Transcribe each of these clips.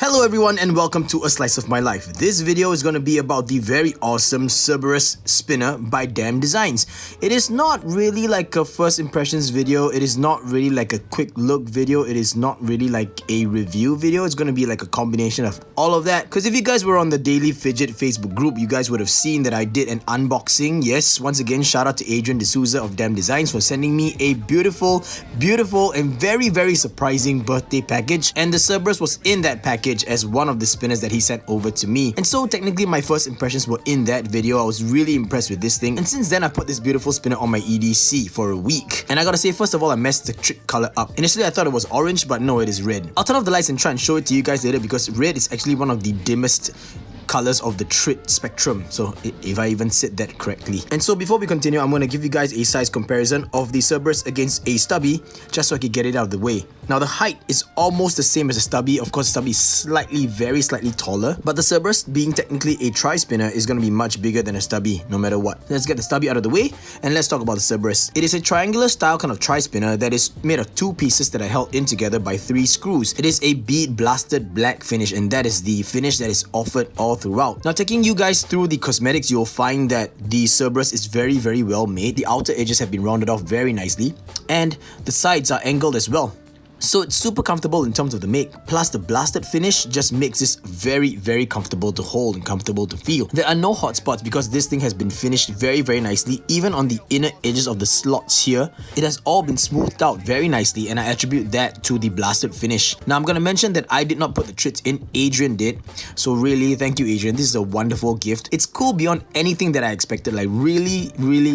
Hello everyone and welcome to A Slice of My Life. This video is going to be about the very awesome Cerberus spinner by Damn Designs. It is not really like a first impressions video, it is not really like a quick look video, it is not really like a review video. It's going to be like a combination of all of that. Because if you guys were on the Daily Fidget Facebook group, you guys would have seen that I did an unboxing. Yes, once again, shout out to Adrian D'Souza of Damn Designs for sending me a beautiful and very surprising birthday package. And the Cerberus was in that package as one of the spinners that he sent over to me. And so technically my first impressions were in that video. I was really impressed with this thing, and since then I put this beautiful spinner on my EDC for a week. And I gotta say, first of all, I messed the trick color up. Initially I thought it was orange, but no, it is red. I'll turn off the lights and try and show it to you guys later, because red is actually one of the dimmest colors of the TRITS spectrum, so if I even said that correctly. And so before we continue, I'm going to give you guys a size comparison of the Cerberus against a stubby, just so I can get it out of the way. Now the height is almost the same as a stubby. Of course, stubby is very slightly taller, but the Cerberus, being technically a tri-spinner, is going to be much bigger than a stubby no matter what. Let's get the stubby out of the way and let's talk about the Cerberus. It is a triangular style kind of tri-spinner that is made of two pieces that are held in together by 3 screws. It is a bead blasted black finish, and that is the finish that is offered all throughout. Now, taking you guys through the cosmetics, you'll find that the Cerberus is very well made. The outer edges have been rounded off very nicely, and the sides are angled as well. So it's super comfortable in terms of the make, plus the blasted finish just makes this very comfortable to hold and comfortable to feel. There are no hot spots because this thing has been finished very nicely. Even on the inner edges of the slots here, it has all been smoothed out very nicely, and I attribute that to the blasted finish. Now I'm gonna mention that I did not put the TRITS in, Adrian did. So really, thank you Adrian, this is a wonderful gift. It's cool beyond anything that I expected. Like really,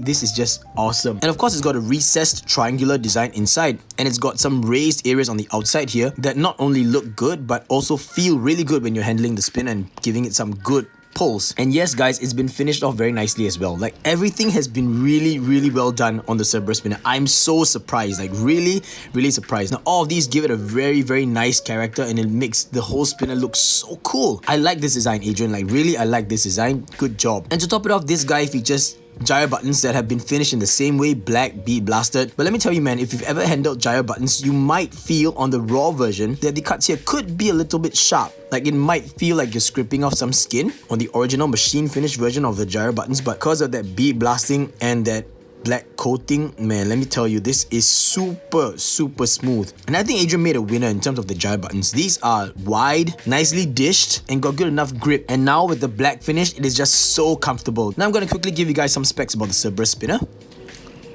this is just awesome. And of course it's got a recessed triangular design inside, and it's got some raised areas on the outside here that not only look good but also feel really good when you're handling the spin and giving it some good pulls. And yes guys, it's been finished off very nicely as well. Like everything has been really well done on the Cerberus spinner. I'm so surprised, like really surprised. Now all of these give it a very nice character, and it makes the whole spinner look so cool. I like this design, Adrian, like really I like this design. Good job. And to top it off, this guy features gyre buttons that have been finished in the same way, black, bead blasted. But let me tell you man, if you've ever handled gyre buttons, you might feel on the raw version that the cuts here could be a little bit sharp. Like it might feel like you're scraping off some skin on the original machine finished version of the gyre buttons, but because of that bead blasting and that black coating, man, let me tell you, this is super smooth. And I think Adrian made a winner in terms of the gyre buttons. These are wide, nicely dished, and got good enough grip. And now with the black finish, it is just so comfortable. Now I'm going to quickly give you guys some specs about the Cerberus spinner.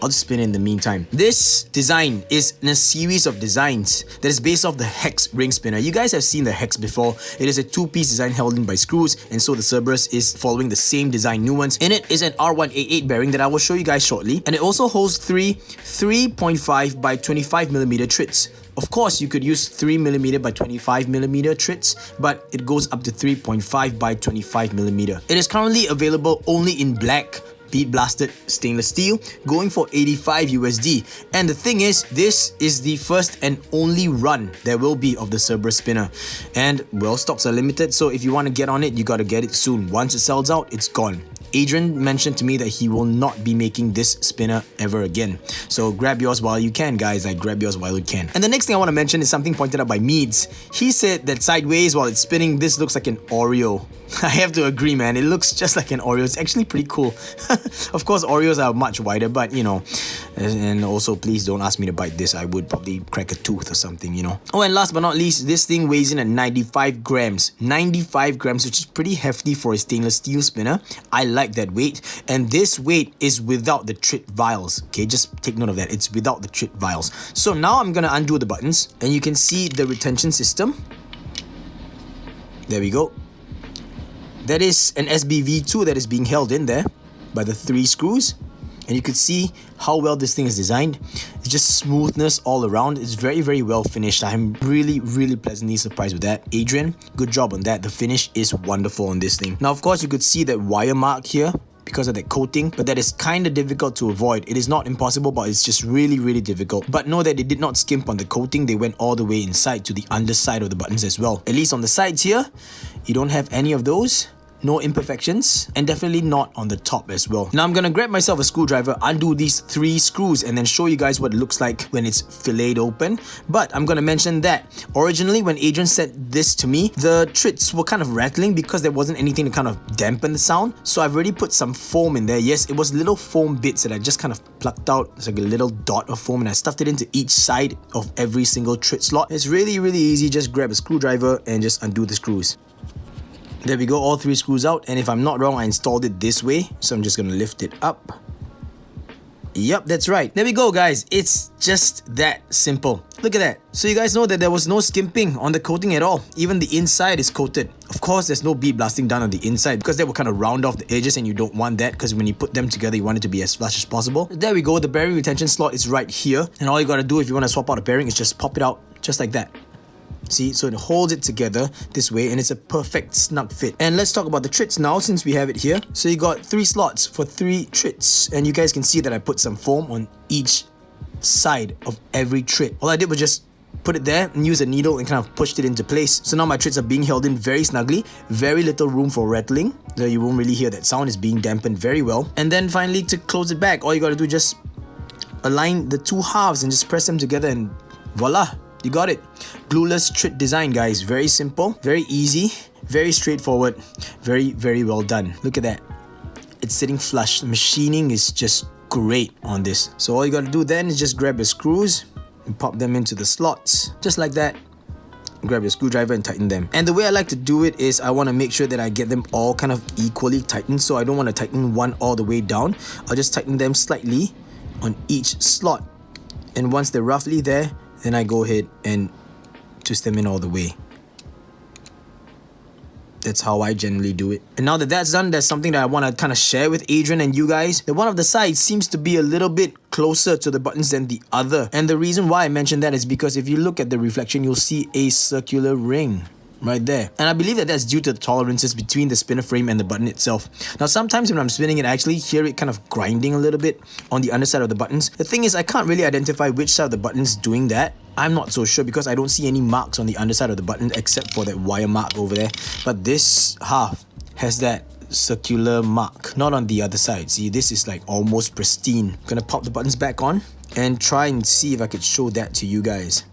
I'll just spin it in the meantime. This design is in a series of designs that is based off the hex ring spinner. You guys have seen the hex before. It is a 2-piece design held in by screws, and so the Cerberus is following the same design nuance. In it is an R188 bearing that I will show you guys shortly, and it also holds 3.5 by 25mm TRITS. Of course, you could use 3mm by 25mm TRITS, but it goes up to 3.5 by 25mm. It is currently available only in black, bead blasted stainless steel, going for 85 USD. And the thing is, this is the first and only run there will be of the Cerberus spinner. And well, stocks are limited, so if you want to get on it, you gotta get it soon. Once it sells out, it's gone. Adrian mentioned to me that he will not be making this spinner ever again. So grab yours while you can, guys. Like, grab yours while you can. And the next thing I want to mention is something pointed out by Meads. He said that sideways while it's spinning, this looks like an Oreo. I have to agree, man. It looks just like an Oreo. It's actually pretty cool. Of course, Oreos are much wider, but you know. And also, please don't ask me to bite this. I would probably crack a tooth or something, you know. Oh, and last but not least, this thing weighs in at 95 grams. 95 grams, which is pretty hefty for a stainless steel spinner. I like that weight. And this weight is without the TRIT vials. Okay, just take note of that. It's without the TRIT vials. So now I'm gonna undo the buttons, and you can see the retention system. There we go. That is an SBV2 that is being held in there by the 3 screws. And you can see how well this thing is designed. It's just smoothness all around. It's very well finished. I'm really pleasantly surprised with that. Adrian, good job on that. The finish is wonderful on this thing. Now, of course, you could see that wire mark here because of that coating, but that is kind of difficult to avoid. It is not impossible, but it's just really difficult. But know that they did not skimp on the coating. They went all the way inside to the underside of the buttons as well. At least on the sides here, you don't have any of those. no imperfections, and definitely not on the top as well. Now I'm gonna grab myself a screwdriver, undo these 3 screws, and then show you guys what it looks like when it's filleted open. But I'm gonna mention that originally when Adrian sent this to me, the TRITS were kind of rattling because there wasn't anything to kind of dampen the sound. So I've already put some foam in there. Yes, it was little foam bits that I just kind of plucked out. It's like a little dot of foam, and I stuffed it into each side of every single TRIT slot. It's really easy. Just grab a screwdriver and just undo the screws. There we go, all 3 screws out, and if I'm not wrong, I installed it this way, so I'm just gonna lift it up. Yep, that's right. There we go, guys. It's just that simple. Look at that. So you guys know that there was no skimping on the coating at all. Even the inside is coated. Of course, there's no bead blasting done on the inside because that will kind of round off the edges, and you don't want that because when you put them together, you want it to be as flush as possible. There we go. The bearing retention slot is right here, and all you gotta do if you want to swap out a bearing is just pop it out just like that. See, so it holds it together this way, and it's a perfect snug fit. And let's talk about the TRITS now, since we have it here. So you got 3 slots for 3 TRITS, and you guys can see that I put some foam on each side of every TRIT. All I did was just put it there and use a needle and kind of pushed it into place. So now my TRITS are being held in very snugly, very little room for rattling. So you won't really hear that sound. It's being dampened very well. And then finally, to close it back, all you gotta do is just align the 2 halves and just press them together, and voila! You got it. Glueless TRIT design, guys. Very simple, very easy, very straightforward, very well done. Look at that. It's sitting flush. The machining is just great on this. So all you gotta do then is just grab your screws and pop them into the slots, just like that. Grab your screwdriver and tighten them. And the way I like to do it is I want to make sure that I get them all kind of equally tightened. So I don't want to tighten one all the way down. I'll just tighten them slightly on each slot. And once they're roughly there, then I go ahead and twist them in all the way. That's how I generally do it. And now that that's done, there's something that I want to kind of share with Adrian and you guys. That one of the sides seems to be a little bit closer to the buttons than the other. And the reason why I mentioned that is because if you look at the reflection, you'll see a circular ring right there. And I believe that that's due to the tolerances between the spinner frame and the button itself. Now sometimes when I'm spinning it, I actually hear it kind of grinding a little bit on the underside of the buttons. The thing is, I can't really identify which side of the button is doing that. I'm not so sure because I don't see any marks on the underside of the button except for that wire mark over there. But this half has that circular mark, not on the other side. See, this is like almost pristine. Gonna pop the buttons back on and try and see if I could show that to you guys.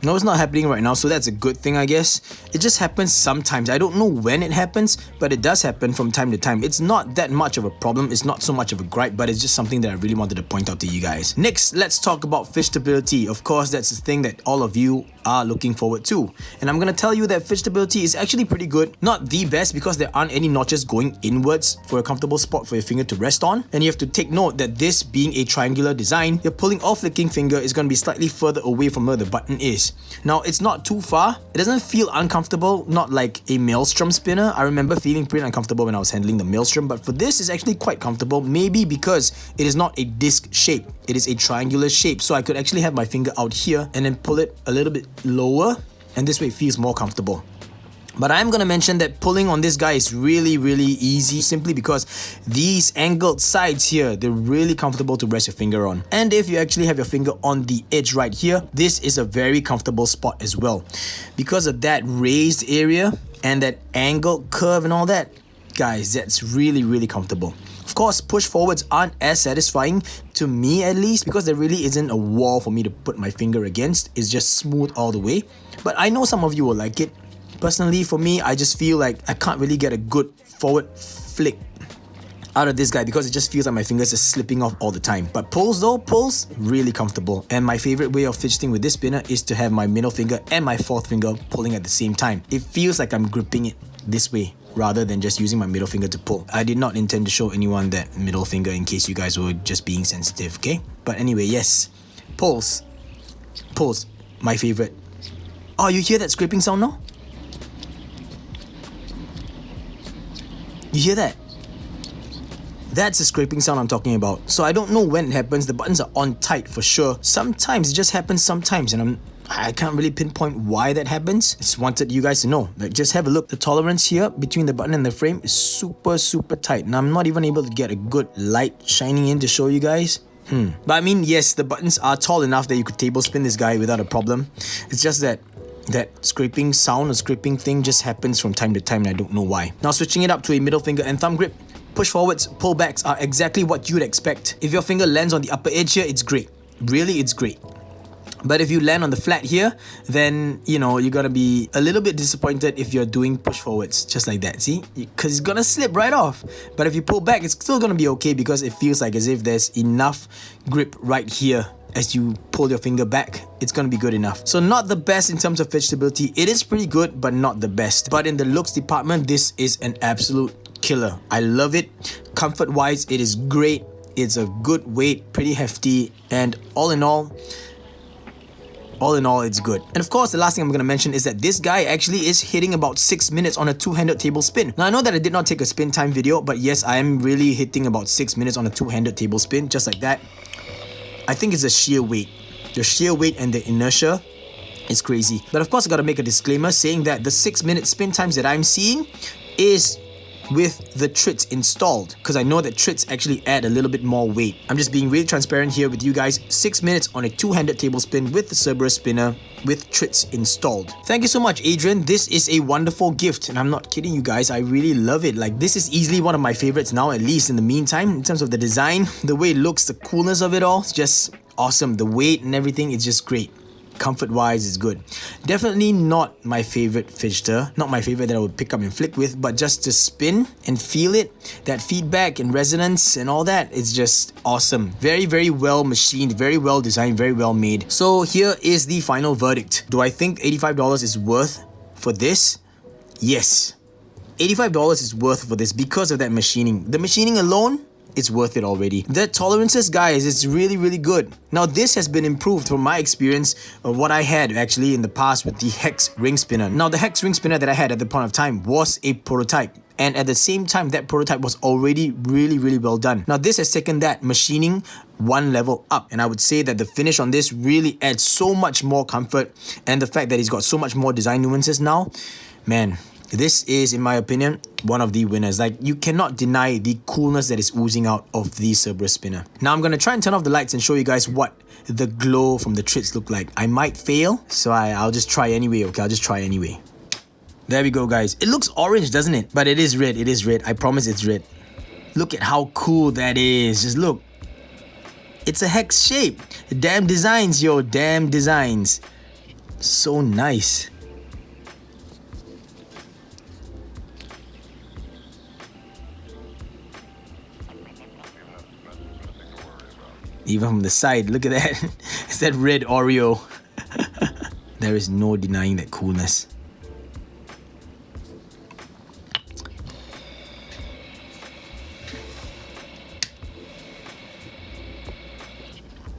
No, it's not happening right now, so that's a good thing, I guess. It just happens sometimes. I don't know when it happens, but it does happen from time to time. It's not that much of a problem. It's not so much of a gripe, but it's just something that I really wanted to point out to you guys. Next, let's talk about fish stability. Of course, that's the thing that all of you are looking forward to. And I'm gonna tell you that fish stability is actually pretty good. Not the best because there aren't any notches going inwards for a comfortable spot for your finger to rest on. And you have to take note that this being a triangular design, your pulling or flicking finger is gonna be slightly further away from where the button is. Now, it's not too far. It doesn't feel uncomfortable, not like a maelstrom spinner. I remember feeling pretty uncomfortable when I was handling the maelstrom, but for this, it's actually quite comfortable. Maybe because it is not a disc shape. It is a triangular shape. So I could actually have my finger out here and then pull it a little bit lower, and this way it feels more comfortable. But I'm gonna mention that pulling on this guy is really easy simply because these angled sides here, they're really comfortable to rest your finger on. And if you actually have your finger on the edge right here, this is a very comfortable spot as well. Because of that raised area and that angled curve and all that, guys, that's really comfortable. Of course, push forwards aren't as satisfying, to me at least, because there really isn't a wall for me to put my finger against. It's just smooth all the way. But I know some of you will like it. Personally, for me, I just feel like I can't really get a good forward flick out of this guy because it just feels like my fingers are slipping off all the time. But pulls though, pulls, really comfortable. And my favorite way of fidgeting with this spinner is to have my middle finger and my fourth finger pulling at the same time. It feels like I'm gripping it this way rather than just using my middle finger to pull. I did not intend to show anyone that middle finger in case you guys were just being sensitive, okay? But anyway, yes, pulls, my favorite. Oh, you hear that scraping sound now? You hear that? That's the scraping sound I'm talking about. So I don't know when it happens. The buttons are on tight for sure. Sometimes it just happens sometimes, and I can't really pinpoint why that happens. Just wanted you guys to know. Like, just have a look. The tolerance here between the button and the frame is super tight, and I'm not even able to get a good light shining in to show you guys. But I mean, yes, the buttons are tall enough that you could table spin this guy without a problem. It's just that scraping sound or scraping thing just happens from time to time and I don't know why. Now switching it up to a middle finger and thumb grip, push forwards, pull backs are exactly what you'd expect. If your finger lands on the upper edge here, it's great. Really, it's great. But if you land on the flat here, then, you know, you're gonna be a little bit disappointed if you're doing push forwards, just like that, see? Because it's gonna slip right off. But if you pull back, it's still gonna be okay because it feels like as if there's enough grip right here. As you pull your finger back, it's gonna be good enough. So not the best in terms of fidget stability. It is pretty good, but not the best. But in the looks department, this is an absolute killer. I love it. Comfort-wise, it is great. It's a good weight, pretty hefty, and all in all, it's good. And of course, the last thing I'm going to mention is that this guy actually is hitting about 6 minutes on a two-handed table spin. Now, I know that I did not take a spin time video, but yes, I am really hitting about 6 minutes on a two-handed table spin, just like that. I think it's the sheer weight. The sheer weight and the inertia is crazy. But of course, I got to make a disclaimer saying that the 6-minute spin times that I'm seeing is with the TRITS installed, because I know that TRITS actually add a little bit more weight. I'm just being really transparent here with you guys. 6 minutes on a two-handed table spin with the Cerberus spinner with TRITS installed. Thank you so much, Adrian. This is a wonderful gift and I'm not kidding you guys. I really love it. Like, this is easily one of my favorites now, at least in the meantime, in terms of the design, the way it looks, the coolness of it all. It's just awesome. The weight and everything is just great. Comfort-wise, it's good. Definitely not my favorite fidgeter. Not my favorite that I would pick up and flick with, but just to spin and feel it, that feedback and resonance and all that, it's just awesome. Very, very well machined, very well designed, very well made. So here is the final verdict. Do I think $85 is worth for this? Yes. $85 is worth for this because of that machining. The machining alone, it's worth it already. The tolerances, guys, it's really, really good. Now, this has been improved from my experience of what I had actually in the past with the Hex ring spinner. Now, the Hex ring spinner that I had at the point of time was a prototype. And at the same time, that prototype was already really, really well done. Now, this has taken that machining one level up. And I would say that the finish on this really adds so much more comfort. And the fact that it's got so much more design nuances now, man, this is, in my opinion, one of the winners. Like, you cannot deny the coolness that is oozing out of the Cerberus spinner. Now, I'm going to try and turn off the lights and show you guys what the glow from the TRITS look like. I might fail, so I'll just try anyway, okay? I'll just try anyway. There we go, guys. It looks orange, doesn't it? But it is red. It is red. I promise it's red. Look at how cool that is. Just look. It's a hex shape. Damn designs, yo. Damn designs. So nice. Even from the side, look at that. It's that red Oreo. There is no denying that coolness.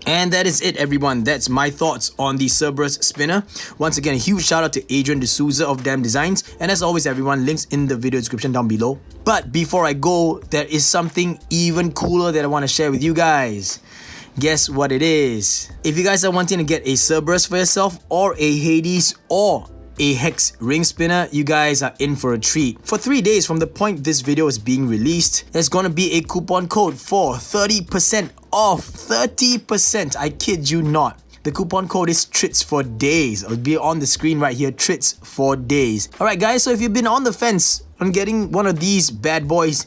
And that is it, everyone. That's my thoughts on the Cerberus spinner. Once again, a huge shout out to Adrian D'Souza of Damn Designs. And as always, everyone, links in the video description down below. But before I go, there is something even cooler that I want to share with you guys. Guess what it is? If you guys are wanting to get a Cerberus for yourself, or a Hades, or a Hex ring spinner, you guys are in for a treat. For 3 days from the point this video is being released, there's gonna be a coupon code for 30% off. 30%, I kid you not. The coupon code is TRITSFORDAYS. It'll be on the screen right here, TRITSFORDAYS. Alright guys, so if you've been on the fence on getting one of these bad boys,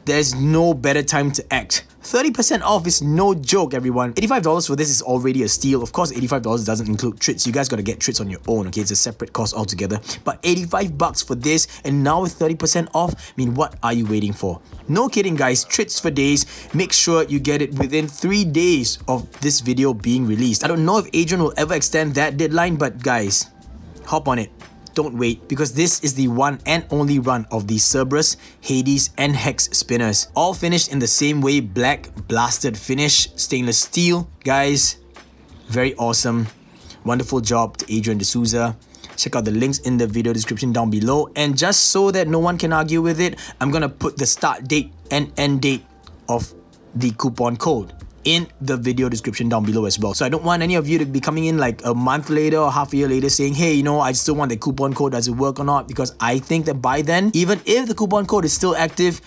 there's no better time to act. 30% off is no joke, everyone. $85 for this is already a steal. Of course, $85 doesn't include TRITS. You guys gotta get TRITS on your own, okay? It's a separate cost altogether. But $85 for this, and now with 30% off, I mean, what are you waiting for? No kidding, guys. TRITSFORDAYS. Make sure you get it within 3 days of this video being released. I don't know if Adrian will ever extend that deadline, but guys, hop on it. Don't wait, because this is the one and only run of the Cerberus, Hades, and Hex spinners. All finished in the same way, black, blasted finish, stainless steel. Guys, very awesome. Wonderful job to Adrian D'Souza. Check out the links in the video description down below. And just so that no one can argue with it, I'm gonna put the start date and end date of the coupon code in the video description down below as well. So I don't want any of you to be coming in like a month later or half a year later saying, hey, you know, I still want the coupon code, does it work or not? Because I think that by then, even if the coupon code is still active,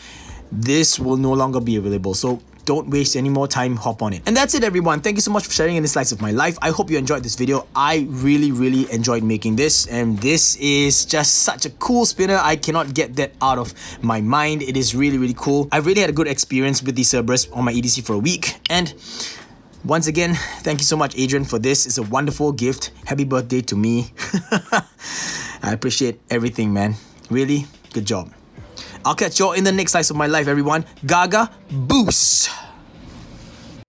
this will no longer be available. So don't waste any more time, hop on it. And that's it, everyone. Thank you so much for sharing in this slice of my life. I hope you enjoyed this video. I really enjoyed making this, and this is just such a cool spinner. I cannot get that out of my mind. It is really cool. I've really had a good experience with the Cerberus on my EDC for a week, and once again, thank you so much, Adrian, for this. It's a wonderful gift. Happy birthday to me. I appreciate everything, man. Really, good job. I'll catch y'all in the next slice of my life, everyone. Gaga boost!